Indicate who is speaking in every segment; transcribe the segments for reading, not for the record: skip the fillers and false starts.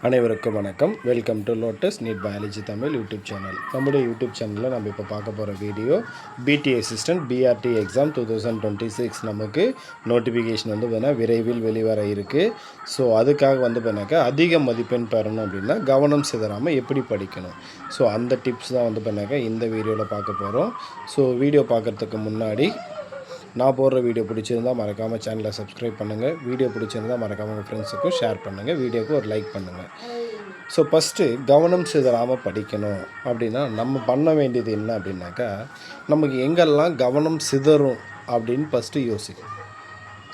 Speaker 1: அனைவருக்கும் வணக்கம். Welcome to Lotus NEET biology Tamil YouTube channel. நம்முடைய யூடியூப் சேனலில் நம்ம இப்போ பார்க்க போகிற வீடியோ பிடி அசிஸ்டன்ட் பிஆர்டி எக்ஸாம் 2026 நமக்கு நோட்டிஃபிகேஷன் வந்து பார்த்தீங்கன்னா விரைவில் வெளிவர இருக்குது. ஸோ அதுக்காக வந்து பார்த்தீங்கன்னாக்கா அதிக மதிப்பெண் பெறணும் அப்படின்னா கவனம் சிதறாமல் எப்படி படிக்கணும், ஸோ அந்த டிப்ஸ் தான் வந்து பார்த்தீங்கன்னாக்கா இந்த வீடியோவில் பார்க்க போகிறோம். ஸோ வீடியோ பார்க்குறதுக்கு முன்னாடி நான் போடுற வீடியோ பிடிச்சிருந்தால் மறக்காமல் சேனலை சப்ஸ்கிரைப் பண்ணுங்கள். வீடியோ பிடிச்சிருந்தால் மறக்காமல் உங்கள் ஃப்ரெண்ட்ஸுக்கும் ஷேர் பண்ணுங்கள். வீடியோக்கு ஒரு லைக் பண்ணுங்கள். ஸோ ஃபஸ்ட்டு கவனம் சிதறாமல் படிக்கணும் அப்படின்னா நம்ம பண்ண வேண்டியது என்ன அப்படின்னாக்கா, நமக்கு எங்கெல்லாம் கவனம் சிதறும் அப்படின்னு ஃபஸ்ட்டு யோசிக்கணும்.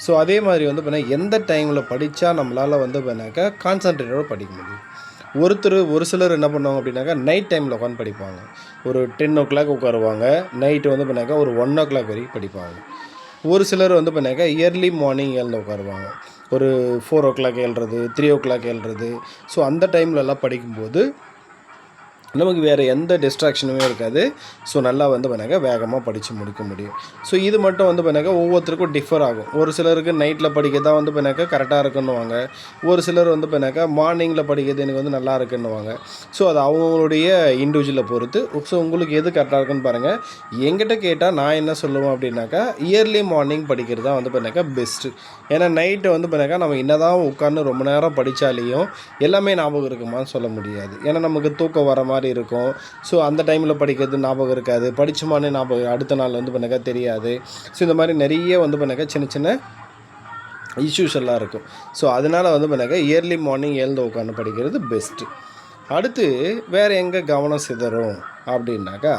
Speaker 1: ஸோ அதே மாதிரி வந்து பார்த்தீங்கன்னா எந்த டைமில் படித்தா நம்மளால் வந்து பார்த்தீங்கன்னாக்கா கான்சன்ட்ரேட்டோடு படிக்க முடியும். ஒரு சிலர் என்ன பண்ணுவாங்க அப்படின்னாக்கா நைட் டைமில் உட்காந்து படிப்பாங்க. ஒரு 10 o'clock உட்காருவாங்க. நைட்டு வந்து பண்ணாக்கா ஒரு 1 o'clock வரைக்கும் படிப்பாங்க. ஒரு சிலர் வந்து பண்ணாக்கா இயர்லி மார்னிங் எழுந்து உட்காருவாங்க. ஒரு 4 o'clock எழுறது, 3 o'clock எழுறது. ஸோ அந்த டைம்லலாம் படிக்கும்போது நமக்கு வேறு எந்த டிஸ்ட்ராக்ஷனுமே இருக்காது. ஸோ நல்லா வந்து பண்ணாக்கா வேகமாக படித்து முடிக்க முடியும். ஸோ இது மட்டும் வந்து பண்ணாக்கா ஒவ்வொருத்தருக்கும் டிஃபர் ஆகும். ஒரு சிலருக்கு நைட்டில் படிக்க தான் வந்து பண்ணாக்கா கரெக்டாக இருக்குன்னுவாங்க. ஒரு சிலர் வந்து பண்ணாக்கா மார்னிங்கில் படிக்கிறது எனக்கு வந்து நல்லா இருக்குன்னுவாங்க. ஸோ அது அவங்களுடைய இண்டிவிஜுவலை பொறுத்து. ஸோ உங்களுக்கு எது கரெக்டாக இருக்குன்னு பாருங்கள். என்கிட்ட கேட்டால் நான் என்ன சொல்லுவேன் அப்படின்னாக்கா இயர்லி மார்னிங் படிக்கிறது தான் வந்து பண்ணாக்கா பெஸ்ட்டு. ஏன்னா நைட்டு வந்து பண்ணாக்கா நம்ம என்ன தான் உட்காந்து ரொம்ப நேரம் படித்தாலேயும் எல்லாமே ஞாபகம் இருக்குமான்னு சொல்ல முடியாது. ஏன்னா நமக்கு தூக்கம் வர மாதிரி இருக்கும். ஸோ அந்த டைமில் படிக்கிறது ஞாபகம் இருக்காது. படிச்சுமானே ஞாபகம் அடுத்த நாள் வந்து பண்ணாக்கா தெரியாது. ஸோ இந்த மாதிரி நிறைய வந்து பண்ணாக்கா சின்ன சின்ன இஷ்யூஸ் எல்லாம் இருக்கும். ஸோ அதனால் வந்து பண்ணாக்கா இயர்லி மார்னிங் எழுந்து உட்காந்து படிக்கிறது பெஸ்ட்டு. அடுத்து வேறு எங்கே கவனம் சிதறும் அப்படின்னாக்கா,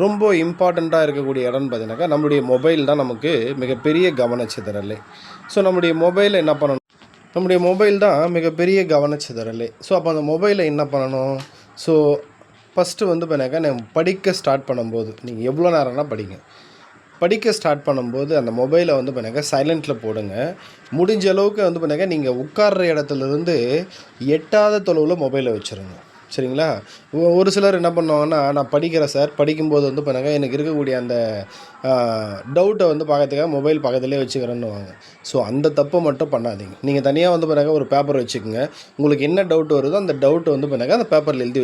Speaker 1: ரொம்ப இம்பார்ட்டண்ட்டாக இருக்கக்கூடிய இடம்னு பார்த்தீங்கன்னாக்கா நம்மளுடைய மொபைல் தான் நமக்கு மிகப்பெரிய கவனச்சிதறலே. ஸோ நம்முடைய மொபைலில் என்ன பண்ணணும், நம்முடைய மொபைல் தான் மிகப்பெரிய கவனச்சிதறலே. ஸோ அப்போ அந்த மொபைலில் என்ன பண்ணணும், ஸோ ஃபஸ்ட்டு வந்து பண்ணாக்கா நம்ம படிக்க ஸ்டார்ட் பண்ணும்போது நீங்கள் எவ்வளோ நேரம்னா படிக்க ஸ்டார்ட் பண்ணும்போது அந்த மொபைலை வந்து பண்ணாக்கா சைலண்ட்டில் போடுங்க. முடிஞ்ச அளவுக்கு வந்து பண்ணாக்கா நீங்கள் உட்கார்ற இடத்துலேருந்து எட்டாத தொலைவில் மொபைலை வச்சுருங்க. சரிங்களா? ஒரு சிலர் என்ன பண்ணுவாங்கன்னா, நான் படிக்கிறேன் சார், படிக்கும்போது வந்து பண்ணாக்கா எனக்கு இருக்கக்கூடிய அந்த டவுட்டை வந்து பார்க்கறதுக்காக மொபைல் பக்கத்துலேயே வச்சுக்கிறேன்னுவாங்க. ஸோ அந்த தப்பை மட்டும் பண்ணாதீங்க. நீங்கள் தனியாக வந்து பண்ணாக்கா ஒரு பேப்பர் வச்சுக்கோங்க. உங்களுக்கு என்ன டவுட் வருதோ அந்த டவுட்டை வந்து பண்ணாக்கா அந்த பேப்பரில் எழுதி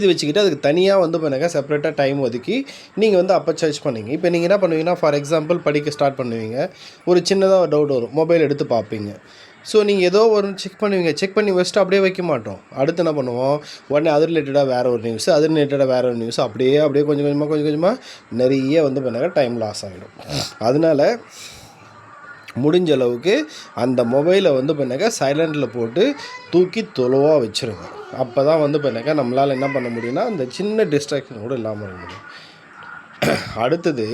Speaker 1: வச்சுக்கிட்டு அதுக்கு தனியாக வந்து பண்ணாக்கா செப்பரேட்டாக டைம் ஒதுக்கி நீங்கள் வந்து அப்போ சர்ச் பண்ணிங்க. இப்போ நீங்கள் என்ன பண்ணுவீங்கன்னா, ஃபார் எக்ஸாம்பிள் படிக்க ஸ்டார்ட் பண்ணுவீங்க. ஒரு சின்னதாக டவுட் வரும், மொபைல் எடுத்து பார்ப்பீங்க. ஸோ நீங்கள் ஏதோ ஒரு செக் பண்ணுவீங்க. செக் பண்ணி வச்சுட்டு அப்படியே வைக்க மாட்டோம். அடுத்து என்ன பண்ணுவோம், உடனே அது ரிலேட்டடாக வேறு ஒரு நியூஸு, அது ரிலேட்டடாக வேறு ஒரு நியூஸ், அப்படியே கொஞ்சம் கொஞ்சமாக நிறைய வந்து பண்ணாக்கா டைம் லாஸ் ஆகிடும். அதனால் முடிஞ்ச அளவுக்கு அந்த மொபைலை வந்து பண்ணாக்கா சைலண்டில் போட்டு தூக்கி தொலைவாக வச்சுருங்க. அப்போ தான் வந்து பண்ணாக்கா நம்மளால் என்ன பண்ண முடியும்னா அந்த சின்ன டிஸ்ட்ராக்ஷன் கூட இல்லாமல் இருக்க முடியும். அடுத்தது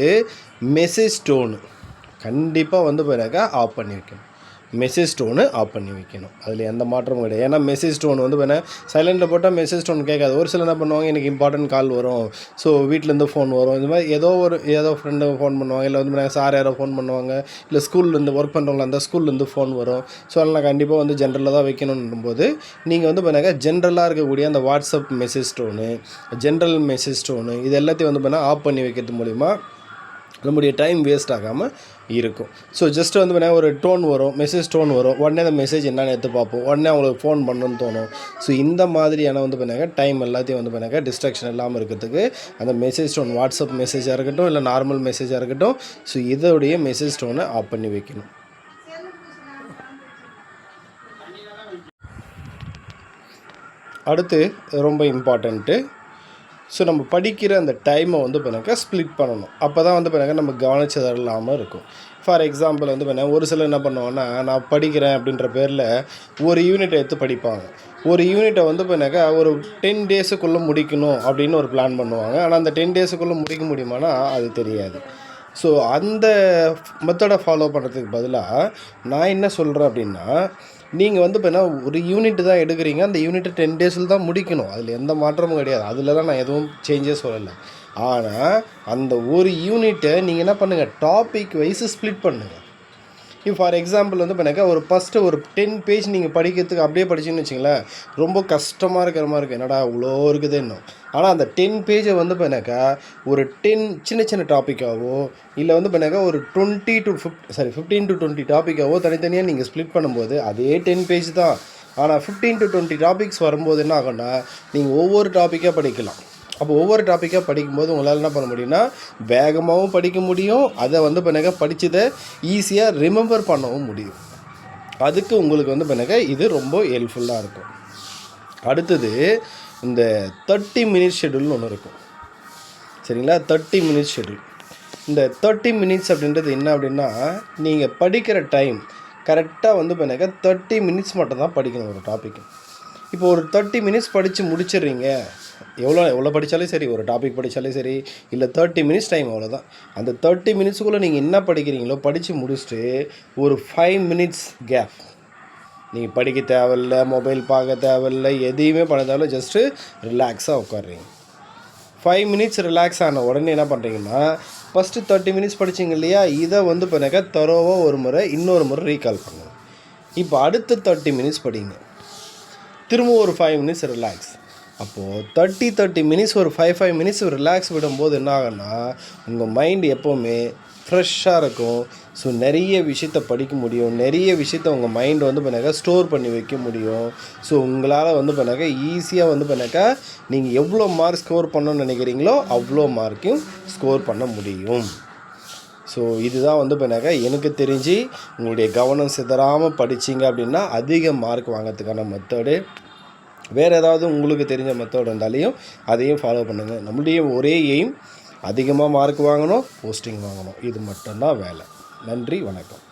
Speaker 1: மெசேஜ் டோனு கண்டிப்பாக வந்து பண்ணாக்கா ஆஃப் பண்ணி வைக்கணும். மெசேஜ் டோனு ஆஃப் பண்ணி வைக்கணும். அதில் எந்த மாற்றமும் கிடையாது. ஏன்னா மெசேஜ் டோன் வந்து பண்ண சைலண்டில் போட்டால் மெசேஜ் டோன் கேட்காது. ஒரு சிலர் என்ன பண்ணுவாங்க, எனக்கு இம்பார்ட்டன்ட் கால் வரும், ஸோ வீட்டிலேருந்து ஃபோன் வரும், இந்த மாதிரி ஏதோ ஃப்ரெண்டு ஃபோன் பண்ணுவாங்க, இல்லை வந்து சார் யாரோ ஃபோன் பண்ணுவாங்க, இல்லை ஸ்கூல்லேருந்து ஒர்க் பண்ணுறவங்களா இருந்தால் ஸ்கூல்லேருந்து ஃபோன் வரும். ஸோ அதனால் கண்டிப்பாக வந்து ஜென்ரலாக தான் வைக்கணுன்னும் போது நீங்கள் வந்து பண்ணாக்கா ஜென்ரலாக இருக்கக்கூடிய அந்த WhatsApp message tone, general message tone இது எல்லாத்தையும் வந்து பண்ணால் ஆஃப் பண்ணி வைக்கிறது மூலிமா நம்முடைய டைம் வேஸ்ட் ஆகாமல் இருக்கும். ஸோ ஜஸ்ட் வந்து பார்த்தீங்கன்னா ஒரு டோன் வரும், மெசேஜ் டோன் வரும், உடனே அந்த மெசேஜ் என்னென்னு எடுத்து பார்ப்போம், உடனே அவங்களுக்கு ஃபோன் பண்ணணும்னு தோணும். ஸோ இந்த மாதிரியான வந்து பார்த்தீங்கன்னா டைம் எல்லாத்தையும் வந்து பார்த்தீங்கன்னா டிஸ்ட்ராக்ஷன் இல்லாமல் இருக்கிறதுக்கு அந்த மெசேஜ் டோன் வாட்ஸ்அப் மெசேஜாக இருக்கட்டும், இல்லை நார்மல் மெசேஜாக இருக்கட்டும், ஸோ இதோடைய மெசேஜ் டோனை ஆஃப் பண்ணி வைக்கணும். அடுத்து ரொம்ப இம்பார்ட்டண்ட்டு, ஸோ நம்ம படிக்கிற அந்த டைமை வந்து பண்ணாக்கா ஸ்ப்ளிட் பண்ணணும். அப்போ தான் வந்து பண்ணாக்கா நம்ம கவனிச்சது இல்லாமல் இருக்கும். ஃபார் எக்ஸாம்பிள் வந்து பண்ணால் ஒரு சிலர் என்ன பண்ணுவாங்கன்னா, நான் படிக்கிறேன் அப்படின்ற பேரில் ஒரு யூனிட்டை எடுத்து படிப்பாங்க. ஒரு யூனிட்டை வந்து பண்ணாக்கா ஒரு 10 daysக்குள்ளே முடிக்கணும் அப்படின்னு ஒரு பிளான் பண்ணுவாங்க. ஆனால் அந்த 10 daysக்குள்ளே முடிக்க முடியுமானா அது தெரியாது. ஸோ அந்த மெத்தடை ஃபாலோ பண்ணுறதுக்கு பதிலாக நான் என்ன சொல்கிறேன் அப்படின்னா, நீங்கள் வந்து இப்போ ஒரு யூனிட் தான் எடுக்கிறீங்க, அந்த யூனிட்டை 10 daysல் தான் முடிக்கணும். அதில் எந்த மாற்றமும் கிடையாது. அதில் தான் நான் எதுவும் சேஞ்சே சொல்லலை. ஆனால் அந்த ஒரு யூனிட்டை நீங்கள் என்ன பண்ணுங்கள், டாபிக் வைஸு ஸ்ப்ளிட் பண்ணுங்கள். இப்போ ஃபார் எக்ஸாம்பிள் வந்து பண்ணாக்கா ஒரு 10 பேஜ் நீங்கள் படிக்கிறதுக்கு அப்படியே படிச்சிங்கன்னு வச்சிங்களேன், ரொம்ப கஷ்டமாக இருக்கிற மாதிரி இருக்குது. என்னடா இவ்வளோ இருக்குது இன்னும். ஆனால் அந்த 10 பேஜை வந்து பண்ணாக்கா ஒரு 10 சின்ன சின்ன டாப்பிக்காவோ, இல்லை வந்து பண்ணாக்கா ஒரு 15 to 20 டாப்பிக்காவோ தனித்தனியாக நீங்கள் ஸ்ப்ளிட் பண்ணும்போது அதே 10 பேஜ் தான். ஆனால் 15 to 20 டாபிக்ஸ் வரும்போது என்ன ஆகும்னா நீங்கள் ஒவ்வொரு டாப்பிக்காக படிக்கலாம். அப்போ ஒவ்வொரு டாப்பிக்காக படிக்கும்போது உங்களால் என்ன பண்ண முடியும்னா வேகமாகவும் படிக்க முடியும், அதை வந்து பிறகு படித்ததை ஈஸியாக ரிமெம்பர் பண்ணவும் முடியும். அதுக்கு உங்களுக்கு வந்து பிறகு இது ரொம்ப ஹெல்ப்ஃபுல்லாக இருக்கும். அடுத்தது இந்த 30 மினிட்ஸ் ஷெட்யூல்னு ஒன்று இருக்கும், சரிங்களா? 30 மினிட்ஸ் ஷெட்யூல். இந்த 30 மினிட்ஸ் அப்படின்றது என்ன அப்படின்னா, நீங்கள் படிக்கிற டைம் கரெக்டாக வந்து பிறகு 30 மினிட்ஸ் மட்டும் தான் படிக்கணும் ஒரு டாப்பிக்கு. இப்போ ஒரு 30 மினிட்ஸ் படித்து முடிச்சிடுறீங்க, எவ்வளோ படித்தாலும் சரி, ஒரு டாபிக் படித்தாலும் சரி, இல்லை 30 மினிட்ஸ் டைம் அவ்வளோதான். அந்த 30 மினிட்ஸுக்குள்ளே நீங்கள் என்ன படிக்கிறீங்களோ படித்து முடிச்சுட்டு ஒரு 5 மினிட்ஸ் கேப், நீங்கள் படிக்க தேவையில்ல, மொபைல் பார்க்க தேவையில்ல, எதையுமே பண்ண தேவையில்ல, ஜஸ்ட்டு ரிலாக்ஸாக உட்காடுறீங்க. 5 மினிட்ஸ் ரிலாக்ஸ் ஆன உடனே என்ன பண்ணுறீங்கன்னா, ஃபஸ்ட்டு 30 மினிட்ஸ் படிச்சிங்க இல்லையா, இதை வந்து பண்ணாக்க தரோவாக ஒரு முறை இன்னொரு முறை ரீகால் பண்ணுங்கள். இப்போ அடுத்த 30 மினிட்ஸ் படிங்க, திரும்ப ஒரு 5 மினிட்ஸ் ரிலாக்ஸ். அப்போது 30 மினிட்ஸ் ஒரு 5 மினிட்ஸ் ரிலாக்ஸ் விடும்போது என்ன ஆகுன்னா உங்கள் மைண்டு எப்போவுமே ஃப்ரெஷ்ஷாக இருக்கும். ஸோ நிறைய விஷயத்த படிக்க முடியும், நிறைய விஷயத்த உங்கள் மைண்டு வந்து பண்ணாக்கா ஸ்டோர் பண்ணி வைக்க முடியும். ஸோ உங்களால் வந்து பண்ணாக்கா ஈஸியாக வந்து பண்ணாக்கா நீங்கள் எவ்வளோ மார்க் ஸ்கோர் பண்ணணும்னு நினைக்கிறீங்களோ அவ்வளோ மார்க்கையும் ஸ்கோர் பண்ண முடியும். ஸோ இதுதான் வந்து பண்ணாக்கா எனக்கு தெரிஞ்சு உங்களுடைய கவனம் சிதறாமல் படிச்சிங்க அப்படின்னா அதிக மார்க் வாங்கிறதுக்கான மெத்தடு. வேறு ஏதாவது உங்களுக்கு தெரிஞ்ச மெத்தட் இருந்தாலையும் அதையும் ஃபாலோ பண்ணுங்கள். நம்மளுடைய ஒரே எய்ம் அதிகமாக மார்க் வாங்கணும், போஸ்டிங் வாங்கணும். இது மட்டும்தான் வேலை. நன்றி, வணக்கம்.